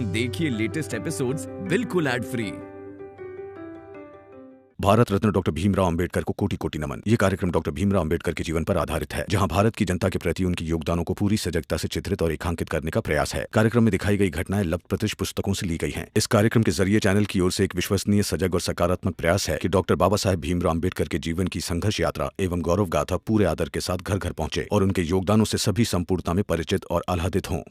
देखिए latest episodes बिल्कुल ad free. Bharat Ratna doctor Bhimrao Ambedkar को कोटि कोटि नमन। ये कार्यक्रम डॉक्टर भीमराव अंबेडकर के जीवन पर आधारित है, जहां भारत की जनता के प्रति उनके योगदानों को पूरी सजगता से चित्रित और रेखांकित करने का प्रयास है। कार्यक्रम में दिखाई गई घटनाएं लब्ध पुस्तकों से ली गई हैं। इस कार्यक्रम के जरिए चैनल की ओर से एक विश्वसनीय, सजग और सकारात्मक प्रयास है कि डॉक्टर बाबा साहेब भीमराव अंबेडकर के जीवन की संघर्ष यात्रा एवं गौरव गाथा पूरे आदर के साथ घर घर पहुंचे और उनके योगदानों से सभी संपूर्णता में परिचित और आह्लादित हों।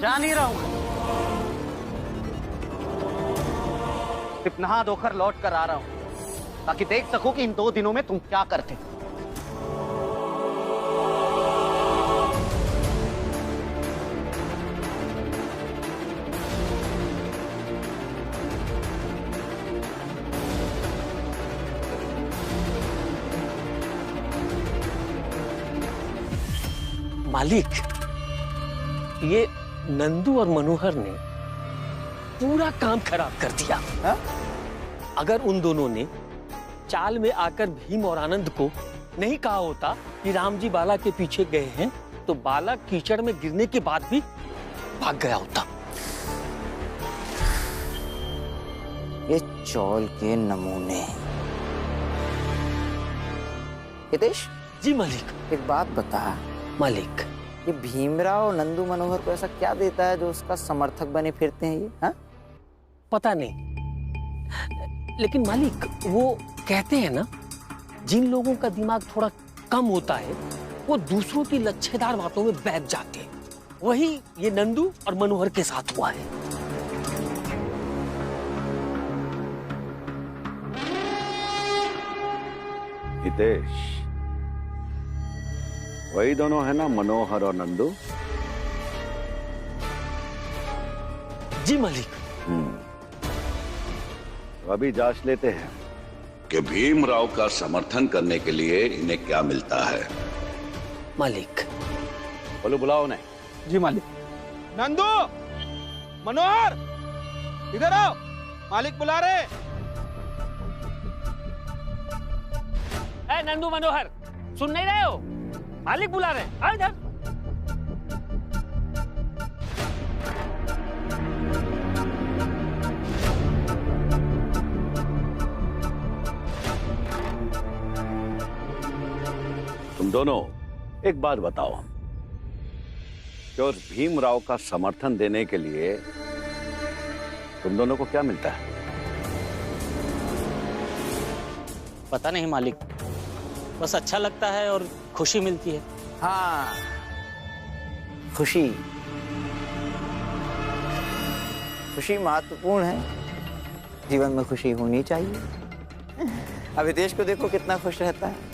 जा नहीं रहा हूं, सिर्फ नहा धोकर लौट कर आ रहा हूं ताकि देख सकूं कि इन 2 दिनों में तुम क्या करते। मालिक, ये नंदू और मनोहर ने पूरा काम खराब कर दिया। हा? अगर उन दोनों ने चाल में आकर भीम और आनंद को नहीं कहा होता कि राम जी बाला के पीछे गए हैं, तो बाला कीचड़ में गिरने के बाद भी भाग गया होता। ये चौल के नमूने। हितेश जी मालिक। एक बात बता मालिक, ये भीमराव और नंदू मनोहर को ऐसा क्या देता है जो उसका समर्थक बने फिरते हैं ये? हा? पता नहीं, लेकिन मालिक वो कहते हैं ना, जिन लोगों का दिमाग थोड़ा कम होता है वो दूसरों की लच्छेदार बातों में बैठ जाते हैं। वही ये नंदू और मनोहर के साथ हुआ है। हितेश, वही दोनों है ना, मनोहर और नंदू? जी मालिक। तो अभी जांच लेते हैं कि भीमराव का समर्थन करने के लिए इन्हें क्या मिलता है। मालिक। बोलो, बुलाओ उन्हें। जी मालिक। नंदू, मनोहर, इधर आओ, मालिक बुला रहे। ए नंदू मनोहर, सुन नहीं रहे हो? मालिक बुला रहे हैं। इधर। तुम दोनों एक बात बताओ कि उस भीमराव का समर्थन देने के लिए तुम दोनों को क्या मिलता है? पता नहीं मालिक, बस अच्छा लगता है और खुशी मिलती है। हाँ, खुशी। खुशी महत्वपूर्ण है, जीवन में खुशी होनी चाहिए। अभी देश को देखो कितना खुश रहता है।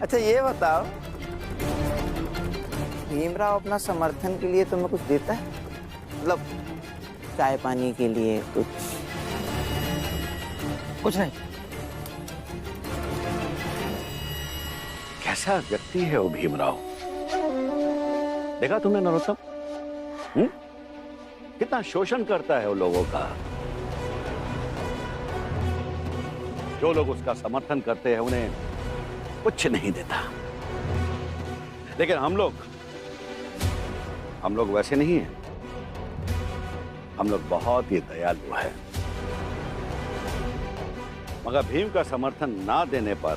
अच्छा ये बताओ, भीमराव अपना समर्थन के लिए तुम्हें कुछ देता है? मतलब चाय पानी के लिए कुछ? कुछ नहीं। कैसा व्यक्ति है वो भीमराव? देखा तुमने नरोत्तम? कितना शोषण करता है वो लोगों का। जो लोग उसका समर्थन करते हैं उन्हें कुछ नहीं देता। लेकिन हम लोग वैसे नहीं हैं। हम लोग बहुत ही दयालु हैं। मगर भीम का समर्थन ना देने पर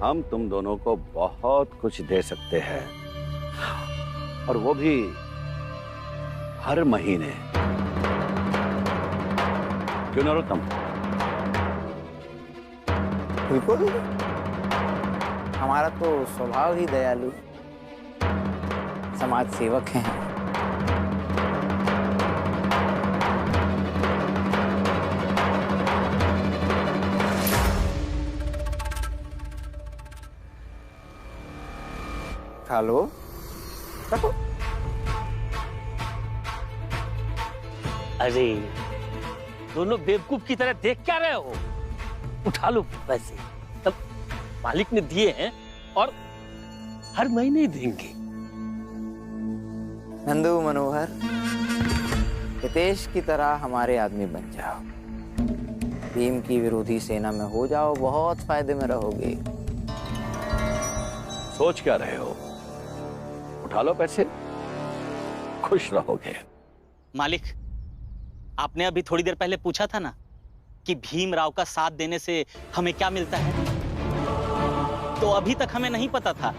हम तुम दोनों को बहुत कुछ दे सकते हैं, और वो भी हर महीने। क्यों नरोत्तम? बिल्कुल, हमारा तो स्वभाव ही दयालु, समाज सेवक हैं। खा लो, रखो। अरे दोनों बेवकूफ की तरह देख क्या रहे हो? उठा लो पैसे, तब मालिक ने दिए हैं और हर महीने देंगे। नंदू मनोहर, हितेश की तरह हमारे आदमी बन जाओ। भीम की विरोधी सेना में हो जाओ, बहुत फायदे में रहोगे। सोच क्या रहे हो? उठा लो पैसे, खुश रहोगे। मालिक, आपने अभी थोड़ी देर पहले पूछा था ना कि भीमराव का साथ देने से हमें क्या मिलता है, तो अभी तक हमें नहीं पता था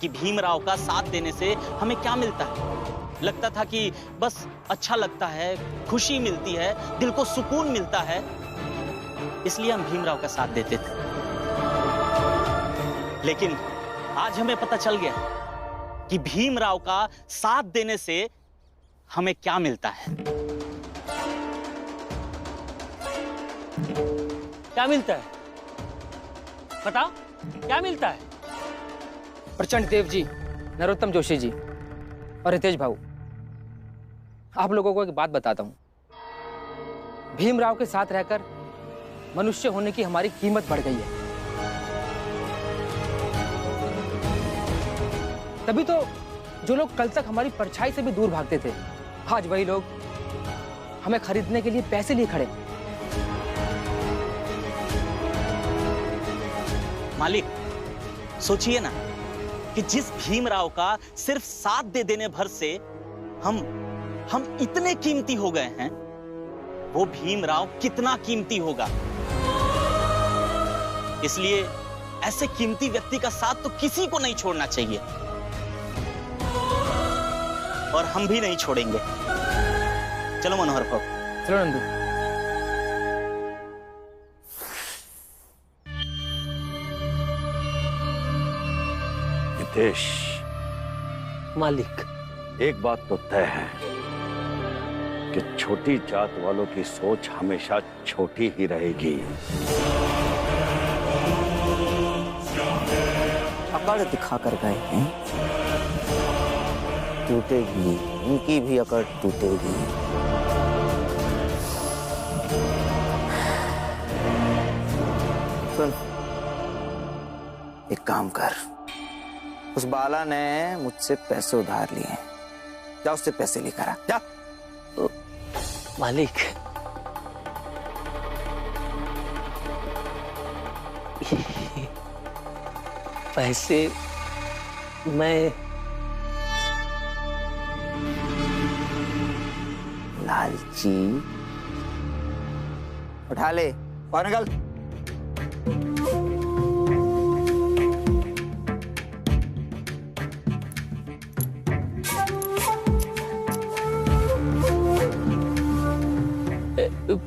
कि भीमराव का साथ देने से हमें क्या मिलता है। लगता था कि बस अच्छा लगता है, खुशी मिलती है, दिल को सुकून मिलता है, इसलिए हम भीमराव का साथ देते थे। लेकिन आज हमें पता चल गया कि भीमराव का साथ देने से हमें क्या मिलता है। क्या मिलता है? बताओ, क्या मिलता है? प्रचंड देव जी, नरोत्तम जोशी जी और हितेश भाऊ, आप लोगों को एक बात बताता हूं। भीमराव के साथ रहकर मनुष्य होने की हमारी कीमत बढ़ गई है। तभी तो जो लोग कल तक हमारी परछाई से भी दूर भागते थे, आज वही लोग हमें खरीदने के लिए पैसे लिए खड़े। मालिक, सोचिए ना कि जिस भीमराव का सिर्फ साथ दे देने भर से हम इतने कीमती हो गए हैं, वो भीमराव कितना कीमती होगा। इसलिए ऐसे कीमती व्यक्ति का साथ तो किसी को नहीं छोड़ना चाहिए, और हम भी नहीं छोड़ेंगे। चलो मनोहर भाऊ, चलो नंदू। हितेश, मालिक, एक बात तो तय है कि छोटी जात वालों की सोच हमेशा छोटी ही रहेगी। अकड़ दिखा कर गए हैं, टूटेगी, उनकी भी अकड़ टूटेगी। सुन, एक काम कर, उस बाला ने मुझसे पैसे उधार लिए हैं, जा उससे पैसे लेकर आ, जा। मालिक, पैसे मैं लालची, उठा ले और निकल।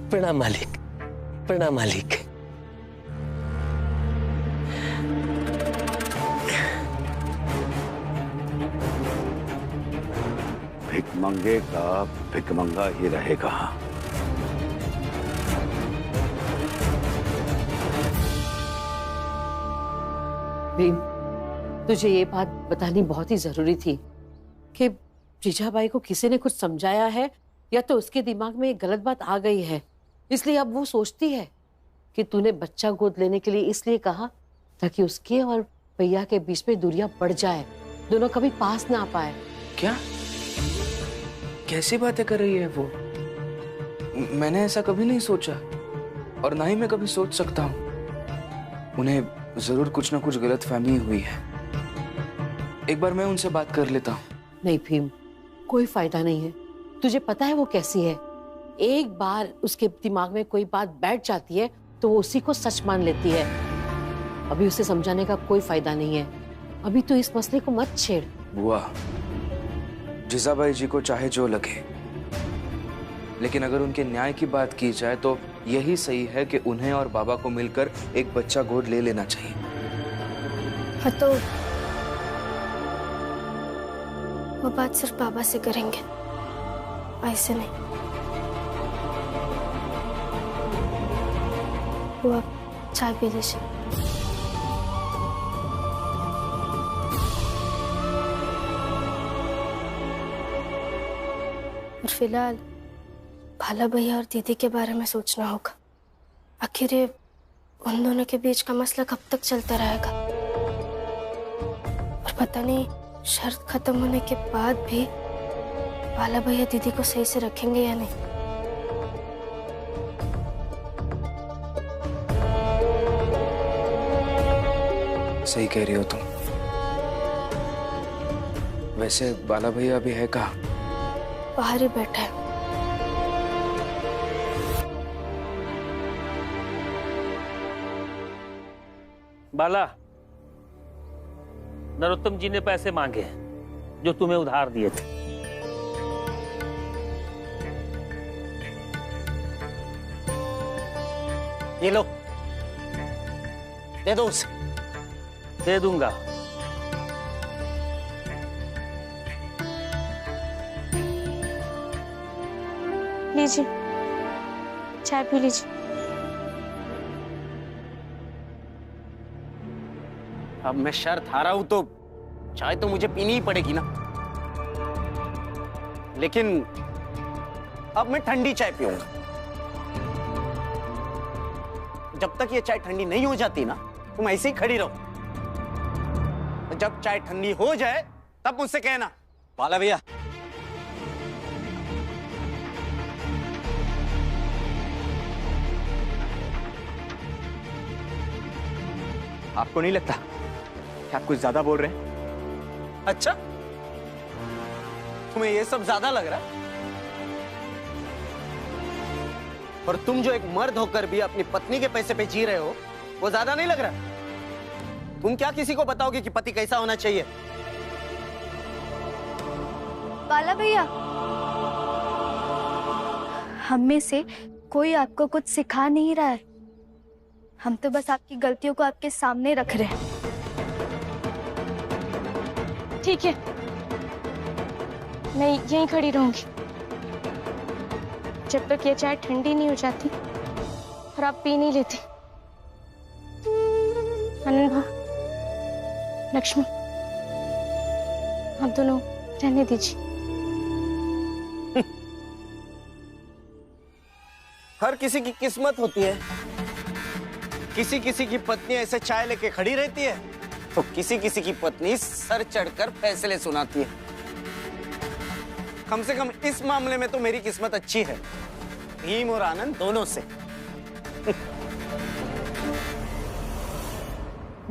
प्रणाम मालिक, प्रणाम मालिक। भिकमंगे का भिकमंगा ही रहेगा। भीम, तुझे ये बात बतानी बहुत ही जरूरी थी कि जीजाबाई को किसी ने कुछ समझाया है, या तो उसके दिमाग में एक गलत बात आ गई है, इसलिए अब वो सोचती है कि तूने बच्चा गोद लेने के लिए इसलिए कहा ताकि उसके और भैया के बीच में दूरियां बढ़ जाए, दोनों कभी पास ना आ पाए। क्या? कैसी बातें कर रही है वो? मैंने ऐसा कभी नहीं सोचा, और ना ही मैं कभी सोच सकता हूँ। उन्हें जरूर कुछ ना कुछ गलतफहमी हुई है। एक बार मैं उनसे बात कर लेता हूँ। नहीं भीम, कोई फायदा नहीं है। तुझे पता है वो कैसी है, एक बार उसके दिमाग में कोई बात बैठ जाती है तो वो उसी को सच मान लेती है। अभी उसे समझाने का कोई फायदा नहीं है, अभी तो इस मसले को मत छेड़। बुआ, जीजाबाई जी को चाहे जो लगे, लेकिन अगर उनके न्याय की बात की जाए तो यही सही है कि उन्हें और बाबा को मिलकर एक बच्चा गोद ले लेना चाहिए। हाँ, तो वो बात सिर्फ बाबा से करेंगे, ऐसे नहीं। वो आप चाय पी लीजिए। और फिलहाल भाला भैया और दीदी के बारे में सोचना होगा। आखिर ये उन दोनों के बीच का मसला कब तक चलता रहेगा, और पता नहीं शर्त खत्म होने के बाद भी भाला भैया दीदी को सही से रखेंगे या नहीं। सही कह रही हो तुम। वैसे बाला भैया अभी है कहाँ? बाहर ही बैठा है। बाला, नरोत्तम जी ने पैसे मांगे हैं जो तुम्हें उधार दिए थे। ये लो, दे दो उसे। दे दूंगा। लीजिए, चाय पी लीजिए। अब मैं शर्त हारा हूं तो चाय तो मुझे पीनी ही पड़ेगी ना, लेकिन अब मैं ठंडी चाय पीऊंगा। जब तक ये चाय ठंडी नहीं हो जाती ना, तुम ऐसे ही खड़ी रहो। जब चाय ठंडी हो जाए तब मुझसे कहना, बाला भैया आपको नहीं लगता कि आप कुछ ज्यादा बोल रहे हैं? अच्छा, तुम्हें ये सब ज्यादा लग रहा है? और तुम जो एक मर्द होकर भी अपनी पत्नी के पैसे पे जी रहे हो, वो ज्यादा नहीं लग रहा? तुम क्या किसी को बताओगे कि पति कैसा होना चाहिए? बाला भैया, हम में से कोई आपको कुछ सिखा नहीं रहा है। हम तो बस आपकी गलतियों को आपके सामने रख रहे हैं। ठीक है, मैं यहीं खड़ी रहूंगी जब तक ये चाय ठंडी नहीं हो जाती और आप पी नहीं लेते। आनंद भाई, लक्ष्मी, आप दोनों रहने दीजिए। हर किसी की किस्मत होती है। किसी किसी की पत्नी ऐसे चाय लेके खड़ी रहती है, तो किसी किसी की पत्नी सर चढ़कर फैसले सुनाती है। कम से कम इस मामले में तो मेरी किस्मत अच्छी है, भीम और आनंद दोनों से।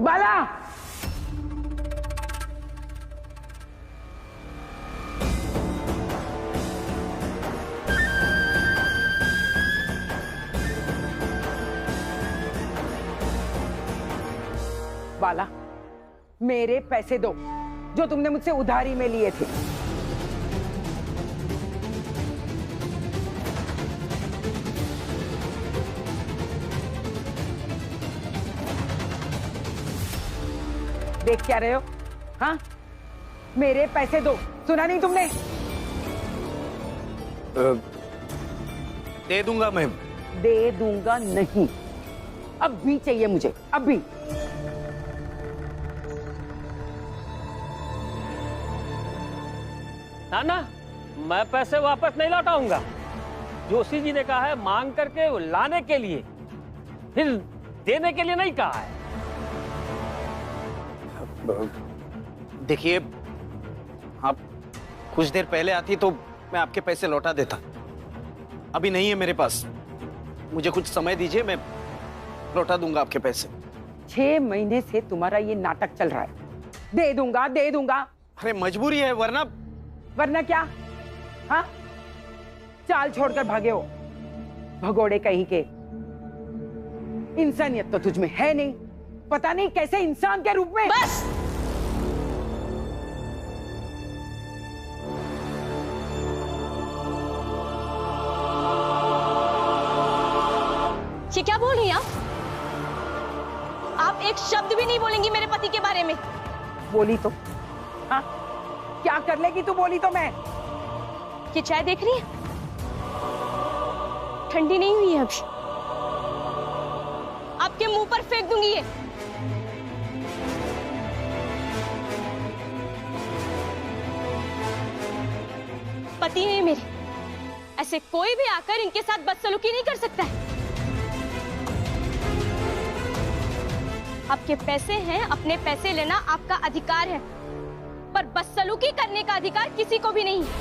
बाला, बाला, मेरे पैसे दो जो तुमने मुझसे उधारी में लिए थे। देख क्या रहे हो? हाँ, मेरे पैसे दो। सुना नहीं तुमने? दे दूंगा मैं। दे दूंगा नहीं, अब भी चाहिए मुझे, अब भी। ना, मैं पैसे वापस नहीं लौटाऊंगा। जोशी जी ने कहा है मांग करके लाने के लिए, फिर देने के लिए नहीं कहा है। देखिए, आप कुछ देर पहले आती तो मैं आपके पैसे लौटा देता। अभी नहीं है मेरे पास, मुझे कुछ समय दीजिए, मैं लौटा दूंगा आपके पैसे। 6 महीने से तुम्हारा ये नाटक चल रहा है, दे दूंगा दे दूंगा। अरे मजबूरी है, वरना क्या? हाँ, चाल छोड़कर भागे हो, भगोड़े कहीं के। इंसानियत तो तुझ में है नहीं, पता नहीं कैसे इंसान के रूप में। बस! ये क्या बोल रही हैं आप? एक शब्द भी नहीं बोलेंगी मेरे पति के बारे में? बोली तो हाँ, क्या कर लेगी तू? बोली तो मैं। ये चाय देख रही है, ठंडी नहीं हुई है अभी, आपके मुंह पर फेंक दूंगी ये। पति है मेरे, ऐसे कोई भी आकर इनके साथ बदसलूकी नहीं कर सकता है। आपके पैसे हैं, अपने पैसे लेना आपका अधिकार है, पर बदसलूकी करने का अधिकार किसी को भी नहीं है।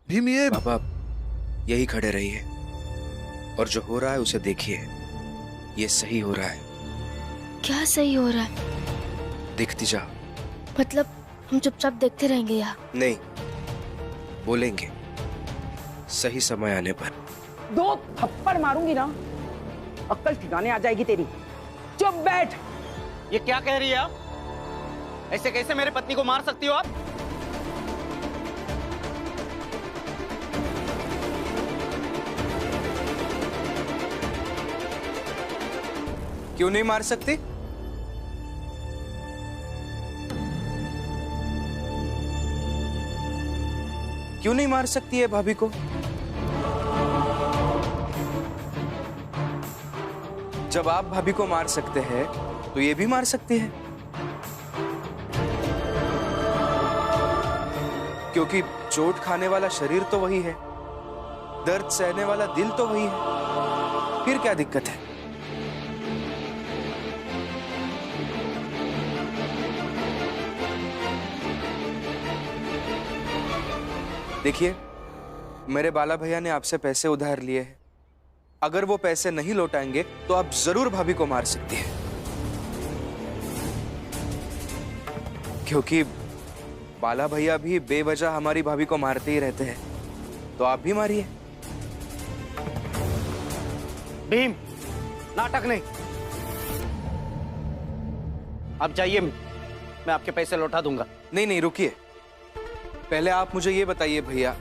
भीम ये पापा यही खड़े रहिए और जो हो रहा है उसे देखिए। ये सही हो रहा है। क्या सही हो रहा है? दिखती जा। मतलब हम चुपचाप देखते रहेंगे यहाँ? नहीं, बोलेंगे सही समय आने पर। 2 थप्पड़ मारूंगी ना, अक्ल ठिकाने आ जाएगी तेरी। चुप बैठ। ये क्या कह रही है आप? ऐसे कैसे मेरे पत्नी को मार सकती हो आप? क्यों नहीं मार सकती? क्यों नहीं मार सकती है भाभी को? जब आप भाभी को मार सकते हैं तो ये भी मार सकती है, क्योंकि चोट खाने वाला शरीर तो वही है, दर्द सहने वाला दिल तो वही है। फिर क्या दिक्कत है? देखिए, मेरे बाला भैया ने आपसे पैसे उधार लिए हैं। अगर वो पैसे नहीं लौटाएंगे तो आप जरूर भाभी को मार सकती हैं, क्योंकि बाला भैया भी बेवजह हमारी भाभी को मारते ही रहते हैं। तो आप भी मारिए। भीम, नाटक नहीं। आप जाइए, मैं आपके पैसे लौटा दूंगा। नहीं नहीं, रुकिए। पहले आप मुझे ये बताइए भैया,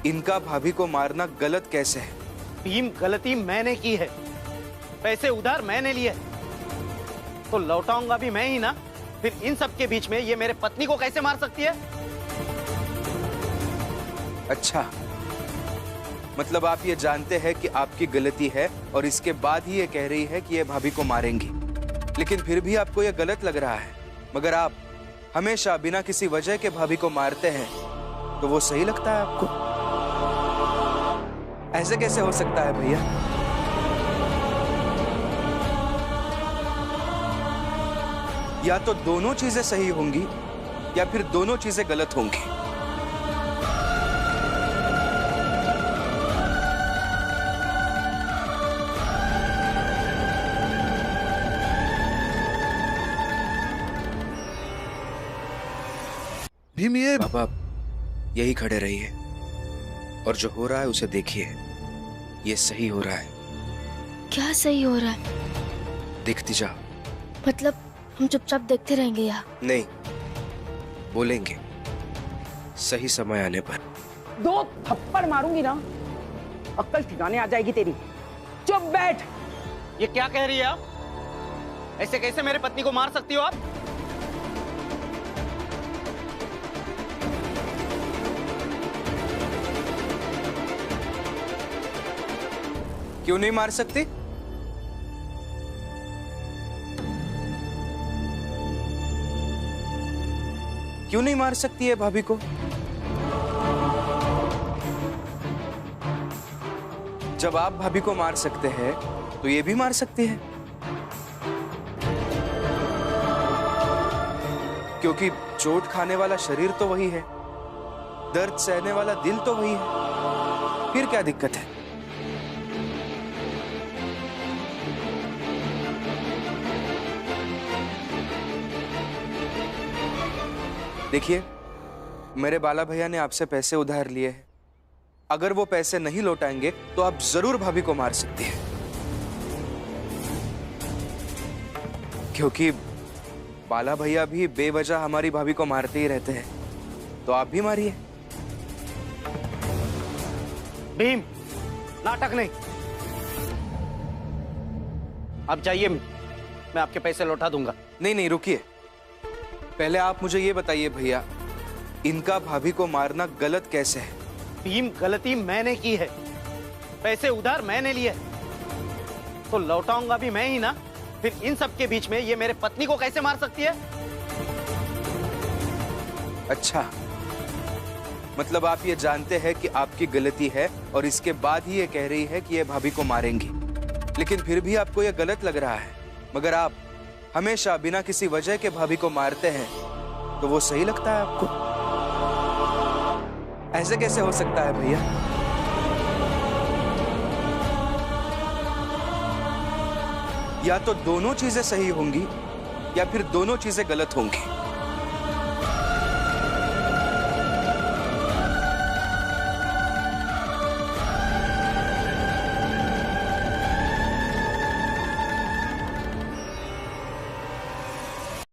इनका भाभी को मारना गलत कैसे है? भीम, गलती मैंने की है। पैसे उधार मैंने लिए तो लौटाऊंगा भी मैं ही ना। फिर इन सब के बीच में ये मेरे पत्नी को कैसे मार सकती है? अच्छा, मतलब आप ये जानते हैं कि आपकी गलती है और इसके बाद ही ये कह रही है कि ये भाभी को मारेंगी, लेकिन फिर भी आपको ये गलत लग रहा है। मगर आप हमेशा बिना किसी वजह के भाभी को मारते हैं, तो वो सही लगता है आपको? ऐसे कैसे हो सकता है भैया? या तो दोनों चीजें सही होंगी या फिर दोनों चीजें गलत होंगी। भीम ये पापा यही खड़े रहिए और जो हो रहा है उसे देखिए। ये सही हो रहा है। क्या सही हो रहा है? दिखती जा। मतलब हम चुपचाप देखते रहेंगे यहाँ? नहीं, बोलेंगे सही समय आने पर। 2 थप्पड़ मारूंगी ना, अक्ल ठिकाने आ जाएगी तेरी। चुप बैठ। ये क्या कह रही है आप? ऐसे कैसे मेरे पत्नी को मार सकती हो आप? क्यों नहीं मार सकती? क्यों नहीं मार सकती है भाभी को? जब आप भाभी को मार सकते हैं तो ये भी मार सकती है, क्योंकि चोट खाने वाला शरीर तो वही है, दर्द सहने वाला दिल तो वही है। फिर क्या दिक्कत है? देखिए, मेरे बाला भैया ने आपसे पैसे उधार लिए हैं। अगर वो पैसे नहीं लौटाएंगे तो आप जरूर भाभी को मार सकती हैं, क्योंकि बाला भैया भी बेवजह हमारी भाभी को मारते ही रहते हैं। तो आप भी मारिए। भीम, नाटक नहीं। आप जाइए, मैं आपके पैसे लौटा दूंगा। नहीं नहीं, रुकिए। पहले आप मुझे ये बताइए भैया, इनका भाभी को मारना गलत कैसे है? भीम, गलती मैंने की है। पैसे उधार मैंने लिए तो लौटाऊंगा भी मैं ही ना। फिर इन सब के बीच में ये मेरे पत्नी को कैसे मार सकती है? अच्छा, मतलब आप ये जानते हैं कि आपकी गलती है और इसके बाद ही ये कह रही है कि ये भाभी को मारेंगी, लेकिन फिर भी आपको ये गलत लग रहा है। मगर आप हमेशा बिना किसी वजह के भाभी को मारते हैं, तो वो सही लगता है आपको? ऐसे कैसे हो सकता है भैया? या तो दोनों चीजें सही होंगी या फिर दोनों चीजें गलत होंगी।